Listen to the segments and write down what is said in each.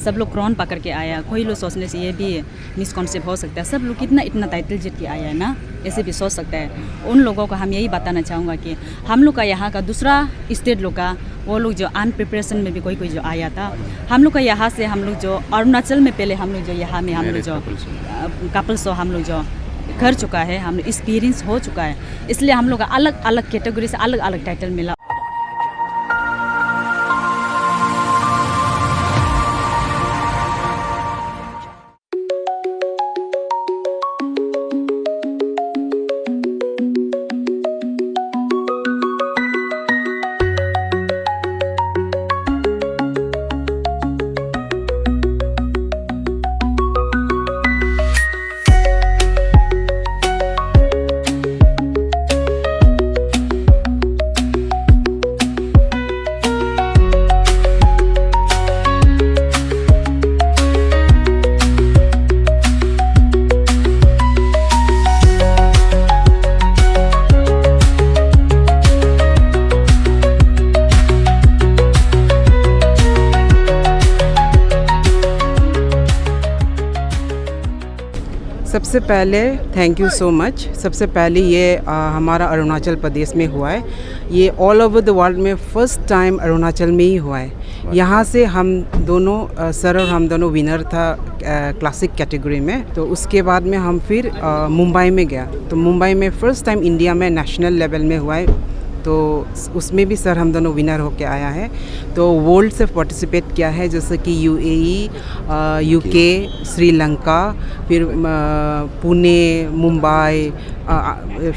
सब लोग क्राउन पकड़ के आया। कोई लोग सोचने से ये भी मिसकॉन्सेप्ट हो सकता है, सब लोग कितना इतना टाइटल जीत के आया है ना, ऐसे भी सोच सकता है। उन लोगों को हम यही बताना चाहूँगा कि हम लोग का यहाँ का दूसरा स्टेट लोग का वो लोग जो अनप्रिपरेशन में भी कोई कोई जो आया था, हम लोग का यहाँ से हम लोग जो अरुणाचल में पहले हम लोग जो यहाँ में हम लोग जो कपल शो हम लोग जो कर चुका है, हम लोग एक्सपीरियंस हो चुका है, इसलिए हम लोग का अलग अलग कैटेगरी से अलग अलग टाइटल मिला। सबसे पहले थैंक यू सो मच। सबसे पहले ये हमारा अरुणाचल प्रदेश में हुआ है, ये ऑल ओवर द वर्ल्ड में फर्स्ट टाइम अरुणाचल में ही हुआ है। यहाँ से हम दोनों सर और हम दोनों विनर था क्लासिक कैटेगरी में। तो उसके बाद में हम फिर मुंबई में गया, तो मुंबई में फ़र्स्ट टाइम इंडिया में नेशनल लेवल में हुआ है, तो उसमें भी सर हम दोनों विनर होके आया है। तो वर्ल्ड से पार्टिसिपेट किया है, जैसे कि यूएई, यूके, श्रीलंका, फिर पुणे, मुंबई,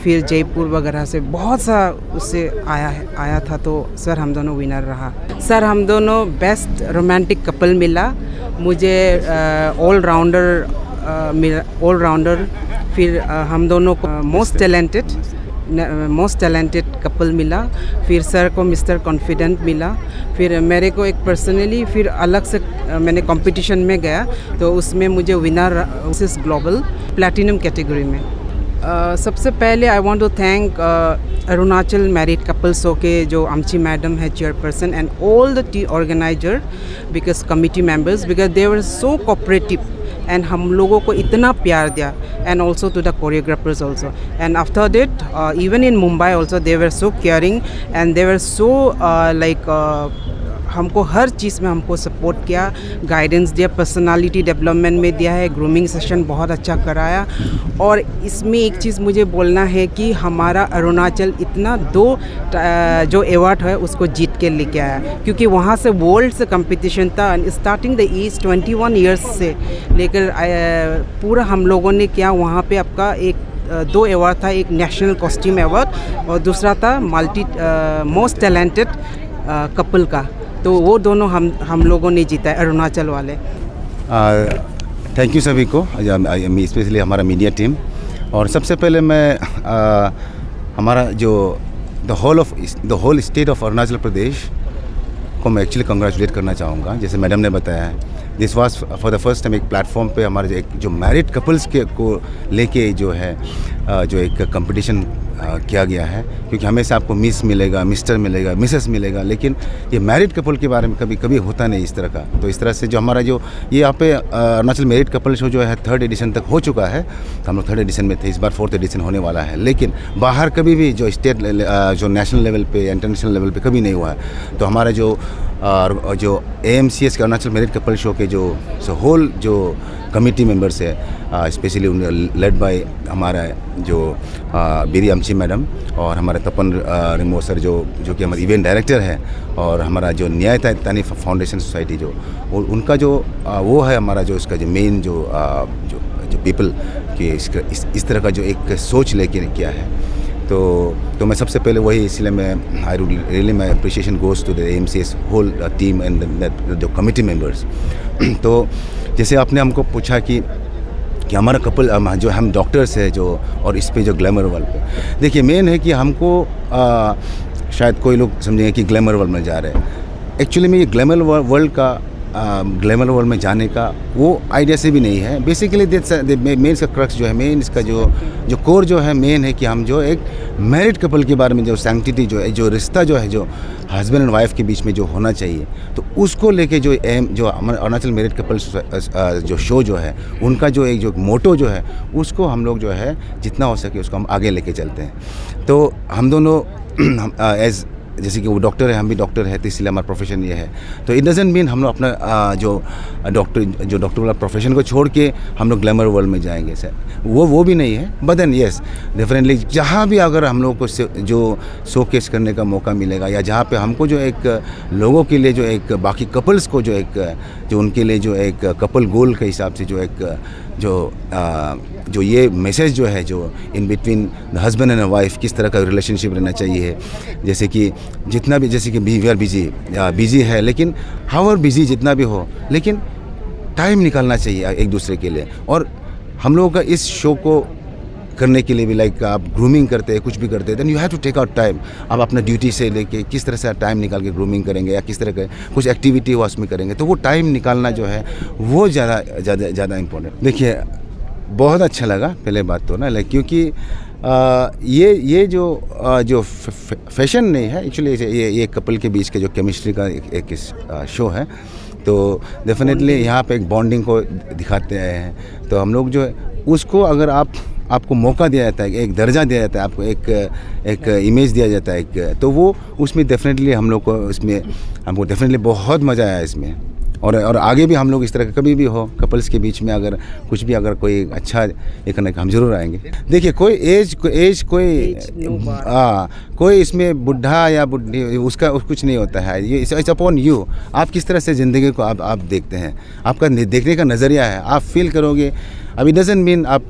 फिर जयपुर वगैरह से बहुत सा उससे आया था। तो सर हम दोनों विनर रहा। सर हम दोनों बेस्ट रोमांटिक कपल मिला, मुझे ऑल राउंडर फिर हम दोनों को मोस्ट टैलेंटेड कपल मिला, फिर सर को मिस्टर कॉन्फिडेंट मिला, फिर मेरे को एक पर्सनली फिर अलग से मैंने कंपटीशन में गया, तो उसमें मुझे winner Mrs global platinum category में। सबसे पहले I want to thank Arunachal married couple show के जो आमची मैडम है chairperson and all the organiser because committee members because they were so cooperative and हम लोगों को इतना प्यार दिया, and also to the choreographers also, and after that even in Mumbai also they were so caring and they were so like हमको हर चीज़ में हमको सपोर्ट किया, गाइडेंस दिया, पर्सनालिटी डेवलपमेंट में दिया है, ग्रूमिंग सेशन बहुत अच्छा कराया। और इसमें एक चीज़ मुझे बोलना है कि हमारा अरुणाचल इतना जो अवार्ड है उसको जीत के लेके आया, क्योंकि वहाँ से वर्ल्ड से कंपटीशन था, स्टार्टिंग द एज 21 ईयर्स से लेकर पूरा हम लोगों ने किया। वहाँ पे आपका एक 2 अवार्ड था, एक नेशनल कॉस्ट्यूम अवार्ड और दूसरा था मोस्ट टैलेंटेड कपल का, तो वो दोनों हम लोगों ने जीता है, अरुणाचल वाले। थैंक यू सभी को, स्पेशली हमारा मीडिया टीम। और सबसे पहले मैं हमारा जो the whole state of Arunachal Pradesh को मैं एक्चुअली कंग्रेचुलेट करना चाहूँगा। जैसे मैडम ने बताया है, this was for the first time एक प्लेटफॉर्म पे हमारे जो मैरिड कपल्स को लेके जो है जो एक कंपटीशन किया गया है, क्योंकि हमेशा आपको मिस मिलेगा, मिस्टर मिलेगा, मिसेस मिलेगा, लेकिन ये मैरिड कपल के बारे में कभी होता नहीं इस तरह का। तो इस तरह से जो हमारा जो ये यहाँ पे अरुणाचल मैरिड कपल शो जो है 3rd एडिशन तक हो चुका है, तो हम लोग 3rd एडिशन में थे, इस बार 4th एडिशन होने वाला है। लेकिन बाहर कभी भी जो स्टेट जो नेशनल लेवल पे, इंटरनेशनल लेवल पे कभी नहीं हुआ है। तो हमारा जो AMCS के अरुणाचल मैरिड कपल शो के जो होल जो कमिटी मेंबर्स है, स्पेशली लेड बाय हमारा जो बीरी आमची मैडम और हमारे तपन रिमो सर जो कि हमारे इवेंट डायरेक्टर है, और हमारा जो न्याय तानी फाउंडेशन सोसाइटी जो उनका जो वो है हमारा जो इसका जो मेन जो पीपल कि इस तरह का जो एक सोच लेके किया है। तो मैं सबसे पहले वही, इसलिए मैं I really my appreciation goes to the AMCS whole team and the committee members. तो जैसे आपने हमको पूछा कि हमारा कपल जो हम डॉक्टर्स है जो, और इस पे जो ग्लैमर वर्ल्ड पे, देखिए मेन है कि हमको शायद कोई लोग समझेंगे कि ग्लैमर वर्ल्ड में जा रहे हैं। एक्चुअली में ये ग्लैमर वर्ल्ड का ग्लैमर वर्ल्ड में जाने का वो आइडिया से भी नहीं है। बेसिकली मेन इसका क्रक्स जो है, मेन इसका जो कोर जो है मेन है कि हम जो एक मैरिड कपल के बारे में जो सैंक्टिटी जो है, जो रिश्ता जो है, जो हस्बैंड एंड वाइफ के बीच में जो होना चाहिए, तो उसको लेके जो एम जो हमारे अरुणाचल मैरिड कपल्स जो शो जो है उनका जो एक जो मोटो जो है उसको हम लोग जो है जितना हो सके उसको हम आगे लेके चलते हैं। तो हम दोनों एज जैसे कि वो डॉक्टर है, हम भी डॉक्टर है, तो इसलिए हमारा प्रोफेशन ये है। तो इट डजंट मीन हम लोग अपना जो डॉक्टर वाला प्रोफेशन को छोड़ के हम लोग ग्लैमर वर्ल्ड में जाएंगे सर, वो भी नहीं है। बट देन येस डेफिनेटली जहाँ भी अगर हम लोग को जो शोकेस करने का मौका मिलेगा या जहाँ पे हमको जो एक लोगों के लिए जो एक बाकी कपल्स को जो उनके लिए जो एक कपल गोल के हिसाब से जो ये मैसेज जो है जो in between the husband and wife किस तरह का रिलेशनशिप रहना चाहिए, जैसे कि जितना भी जैसे कि वी आर बिजी है, लेकिन हाउएवर बिजी जितना भी हो, लेकिन टाइम निकालना चाहिए एक दूसरे के लिए। और हम लोगों का इस शो को करने के लिए भी लाइक आप ग्रूमिंग करते हैं, कुछ भी करते हैं, then you have to take out time. आप अपना ड्यूटी से लेके किस तरह से टाइम निकाल के ग्रूमिंग करेंगे या किस तरह का कुछ एक्टिविटी हो उसमें करेंगे, तो वो टाइम निकालना जो है वो ज़्यादा इम्पोर्टेंट। देखिए बहुत अच्छा लगा पहले बात तो ना, लाइक क्योंकि ये जो फैशन नहीं है एक्चुअली, ये कपल के बीच के जो केमिस्ट्री का एक शो है, तो डेफिनेटली यहाँ पे एक बॉन्डिंग को दिखाते आए हैं। तो हम लोग जो है उसको अगर आपको मौका दिया जाता है, एक दर्जा दिया जाता है, आपको एक इमेज दिया जाता है, तो वो उसमें डेफिनेटली हमको डेफिनेटली बहुत मज़ा आया इसमें। और आगे भी हम लोग इस तरह का कभी भी हो कपल्स के बीच में अगर कुछ भी अगर कोई अच्छा ये करने का हम जरूर आएंगे। देखिए कोई इसमें बुढ़ा या बुढ़ी उसका कुछ नहीं होता है, ये इट्स अपॉन यू। आप किस तरह से ज़िंदगी को आप देखते हैं, आपका देखने का नज़रिया है, आप फील करोगे। अभी डजंट मीन आप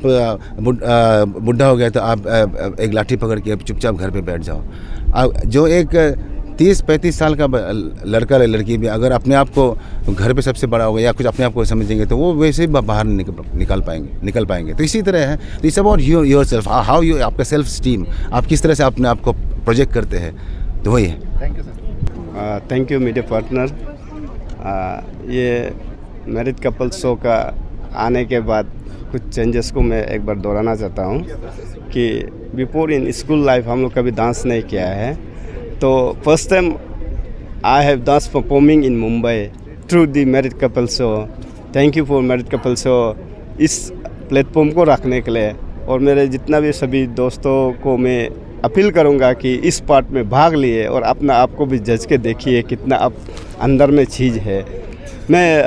बुढ़ा हो गया तो आप एक लाठी पकड़ के चुपचाप घर पे बैठ जाओ। जो एक 30-35 साल का लड़का या लड़की भी अगर अपने आप को घर पे सबसे बड़ा होगा या कुछ अपने आप को समझेंगे तो वो वैसे ही बाहर निकल पाएंगे। तो इसी तरह है, तो it's about your self, how you आपका सेल्फ स्टीम, आप किस तरह से अपने आप को प्रोजेक्ट करते हैं, तो वही है। Thank you sir. Thank you media partner. ये मैरिड कपल शो का आने के बाद कुछ चेंजेस को मैं एक बार दोहराना चाहता हूँ कि बिफोर इन स्कूल लाइफ हम लोग कभी डांस नहीं किया है, तो first time I have dance performing in Mumbai through the married couple show. Thank you for married couple show इस प्लेटफॉर्म को रखने के लिए। और मेरे जितना भी सभी दोस्तों को मैं अपील करूंगा कि इस पार्ट में भाग लिए और अपना आप को भी जज के देखिए कितना आप अंदर में चीज़ है। मैं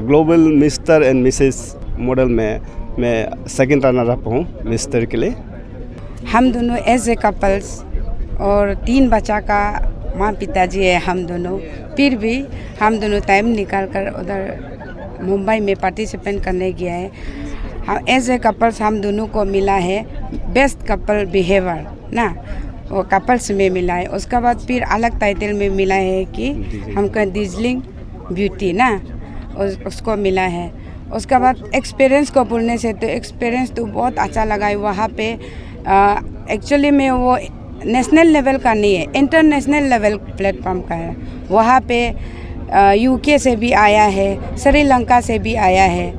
global mister and Mrs model में मैं सेकंड रनर अप हूँ मिस्टर के लिए। हम दोनों एज ए कपल्स और 3 बच्चा का माँ पिताजी है हम दोनों, फिर भी हम दोनों टाइम निकाल कर उधर मुंबई में पार्टिसिपेट करने गया है। हम एज ए कपल्स हम दोनों को मिला है बेस्ट कपल बिहेवियर ना, वो कपल्स में मिला है। उसके बाद फिर अलग टाइटल में मिला है कि हमको दार्जिलिंग ब्यूटी ना उसको मिला है। उसके बाद एक्सपीरियंस को बोलने से तो एक्सपीरियंस तो बहुत अच्छा लगा है वहाँ पे। एक्चुअली में वो नेशनल लेवल का नहीं है, इंटरनेशनल लेवल प्लेटफॉर्म का है। वहाँ पे यूके से भी आया है, श्रीलंका से भी आया है।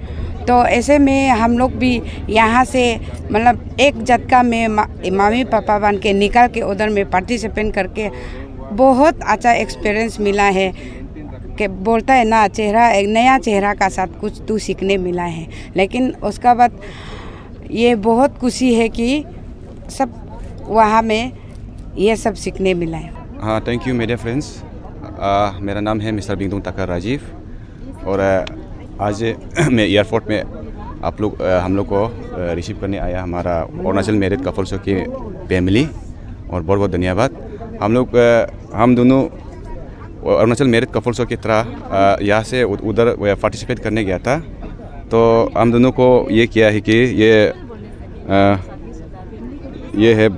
तो ऐसे में हम लोग भी यहाँ से मतलब एक झटका में मम्मी पापा बन के निकल के उधर में पार्टिसिपेट करके बहुत अच्छा एक्सपीरियंस मिला है कि बोलता है ना चेहरा एक नया चेहरा का साथ कुछ तो सीखने मिला है। लेकिन उसका बाद ये बहुत खुशी है कि सब वहाँ में ये सब सीखने मिला है। हाँ, थैंक यू मेरे फ्रेंड्स। मेरा नाम है मिस्टर बिंगदुंग ताका राजीव और आज मैं एयरपोर्ट में हम लोग को रिसीव करने आया हमारा अरुणाचल मैरिड कपल शो की फैमिली, और बहुत बहुत धन्यवाद। हम दोनों अरुणाचल मैरिड कपल शो की तरह यहाँ से उधर पार्टिसिपेट करने गया था। तो हम दोनों को ये किया है कि ये है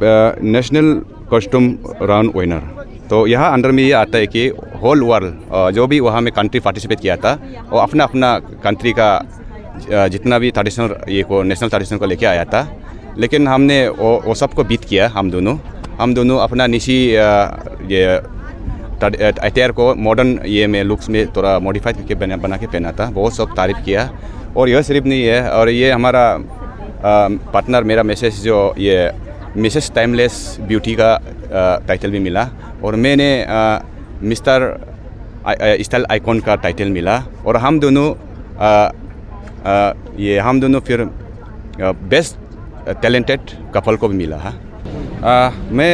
नेशनल कॉस्ट्यूम राउंड विनर। तो यहाँ अंडर में ये आता है कि होल वर्ल्ड जो भी वहाँ में कंट्री पार्टिसिपेट किया था वो अपना अपना कंट्री का जितना भी ट्रेडिशनल ये को नेशनल ट्रेडिशनल को लेके आया था। लेकिन हमने वो सबको बीट किया। हम दोनों अपना निशी ये अटायर को मॉडर्न ये में लुक्स में थोड़ा मॉडिफाई करके बना के पहना था। बहुत सब तारीफ़ किया। और यह सिर्फ नहीं है, और ये हमारा पार्टनर मेरा मैसेज जो ये मिसेस टाइमलेस ब्यूटी का टाइटल भी मिला, और मैंने मिस्टर स्टाइल आइकॉन का टाइटल मिला, और हम दोनों फिर बेस्ट टैलेंटेड कपल को भी मिला है। मैं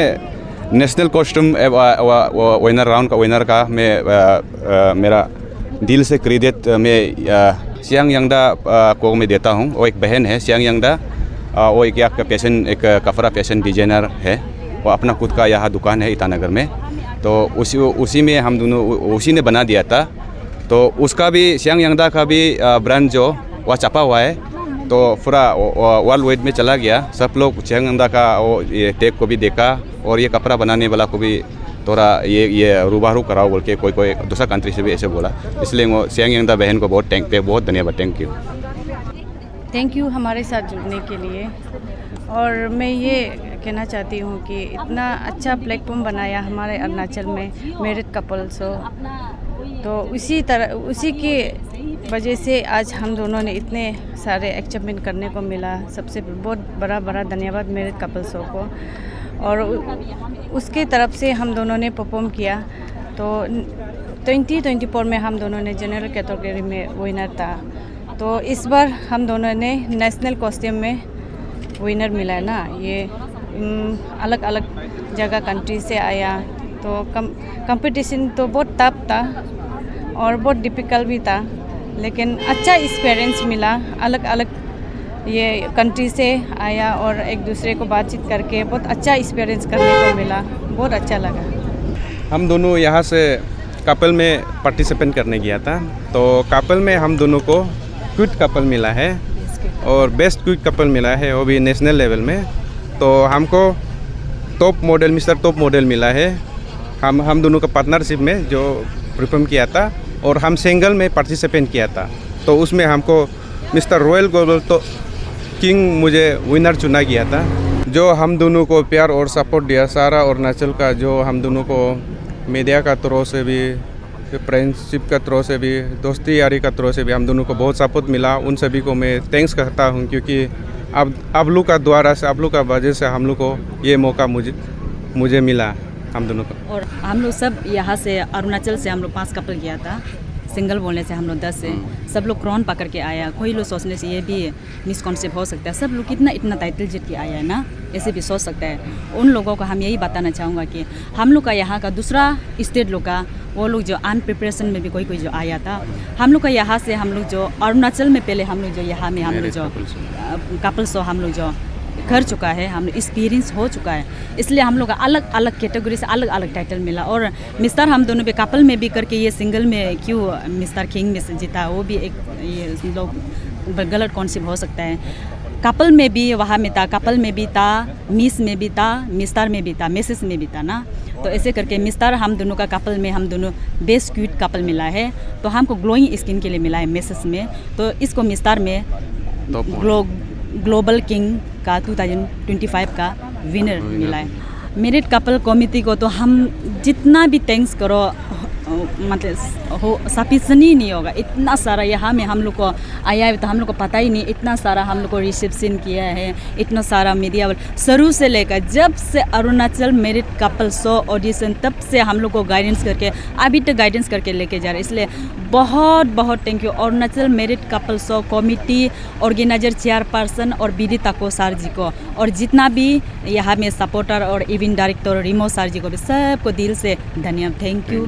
नेशनल कॉस्ट्यूम विनर राउंड का विनर का मैं मेरा दिल से क्रेडिट मैं सियांग यांगदा को मैं देता हूँ। वो एक बहन है सियांग यांगदा, वो एक एक कपड़ा फैशन डिजाइनर है। वो अपना खुद का यहाँ दुकान है ईटानगर में, तो उसी में हम दोनों उसी ने बना दिया था। तो उसका भी सियांग यांगदा का भी ब्रांड जो वह छपा हुआ है, तो पूरा वर्ल्ड वाइड में चला गया। सब लोग सियांग यांगदा का वो ये टैग को भी देखा, और ये कपड़ा बनाने वाला को भी थोड़ा ये रूबरू कराओ बोल के कोई दूसरा कंट्री से भी ऐसे बोला। इसलिए वो सियांग यांगदा बहन को बहुत धन्यवाद। थैंक यू हमारे साथ जुड़ने के लिए। और मैं ये कहना चाहती हूँ कि इतना अच्छा प्लेटफॉर्म बनाया हमारे अरुणाचल में मैरिड कपल्स हो, तो उसी की वजह से आज हम दोनों ने इतने सारे अचीवमेंट करने को मिला। सबसे बहुत बड़ा धन्यवाद मैरिड कपल्सों को। और उसके तरफ से हम दोनों ने परफॉर्म किया। तो 2024 में हम दोनों ने जनरल कैटेगरी में विनर था। तो इस बार हम दोनों ने नेशनल कॉस्ट्यूम में विनर मिला है ना। ये अलग अलग जगह कंट्री से आया, तो कंपटीशन तो बहुत टफ था और बहुत डिफ़िकल्ट भी था, लेकिन अच्छा एक्सपीरियंस मिला। अलग अलग ये कंट्री से आया और एक दूसरे को बातचीत करके बहुत अच्छा एक्सपीरियंस करने को मिला। बहुत अच्छा लगा। हम दोनों यहाँ से कपल में पार्टिसिपेट करने गया था, तो कपल में हम दोनों को क्यूट कपल मिला है और बेस्ट क्यूट कपल मिला है, वो भी नेशनल लेवल में। तो हमको top model mister top model मिला है। हम दोनों का पार्टनरशिप में जो परफॉर्म किया था, और हम सिंगल में पार्टिसिपेट किया था। तो उसमें हमको मिस्टर रॉयल ग्लोबल तो किंग मुझे विनर चुना गया था। जो हम दोनों को प्यार और सपोर्ट दिया सारा अरुणाचल का, जो हम दोनों को मीडिया का थ्रू से भी, फ्रेंडशिप का थ्रू से भी, दोस्ती यारी का थ्रू से भी हम दोनों को बहुत सपोर्ट मिला। उन सभी को मैं थैंक्स करता हूं, क्योंकि अब आप लोग का द्वारा से, आप लोग का वजह से हम लोग को ये मौका मुझे मिला हम दोनों को। और हम लोग सब यहाँ से अरुणाचल से हम लोग 5 कपल गया था। सिंगल बोलने से हम लोग 10 से सब लोग क्राउन पकड़ के आया। कोई लोग सोचने से ये भी मिसकॉन्सेप्ट हो सकता है, सब लोग इतना टाइटल जीत के आया है ना, ऐसे भी सोच सकता है। उन लोगों को हम यही बताना चाहूँगा कि हम लोग का यहाँ का दूसरा स्टेट लोग का, वो लोग जो अनप्रिपरेशन में भी कोई जो आया था, हम लोग का यहाँ से हम लोग जो अरुणाचल में पहले हम लोग जो यहाँ में हम लोग जो कपल्स हम लोग जो कर चुका है, हम एक्सपीरियंस हो चुका है, इसलिए हम लोग का अलग अलग कैटेगरी से अलग अलग टाइटल मिला। और मिस्टर हम दोनों पे कपल में भी करके ये सिंगल में क्यों मिस्टर किंग में से जीता, वो भी एक ये लोग गलत कॉन्सेप्ट हो सकता है। कपल में भी वहाँ में था, कपल में भी था, मिस में भी था, मिस्टर में भी था, मिसेस में भी था ना। तो ऐसे करके मिस्टर हम दोनों का कपल में हम दोनों बेस्ट क्यूट कपल मिला है। तो हमको ग्लोइंग स्किन के लिए मिला है मिसेस में, तो इसको मिस्टर में ग्लोबल किंग का 2025 का विनर मिला है। मेरिट कपल कमिटी को तो हम जितना भी थैंक्स करो मतलब हो सफिशिएंट ही नहीं होगा। इतना सारा यहाँ में हम लोग को आया है, तो हम लोग को पता ही नहीं, इतना सारा हम लोग को रिसेप्शन किया है, इतना सारा मीडिया वाला शुरू से लेकर जब से Arunachal merit couple show audition, तब से हम लोग को गाइडेंस करके अभी तक गाइडेंस करके लेके जा रहे हैं। इसलिए बहुत बहुत thank you Arunachal merit couple show committee, organiser chairperson और बीडी ताको सर जी को, और जितना भी यहाँ में सपोर्टर और इवेंट डायरेक्टर रिमो सर जी को भी सबको दिल से धन्यवाद। Thank you.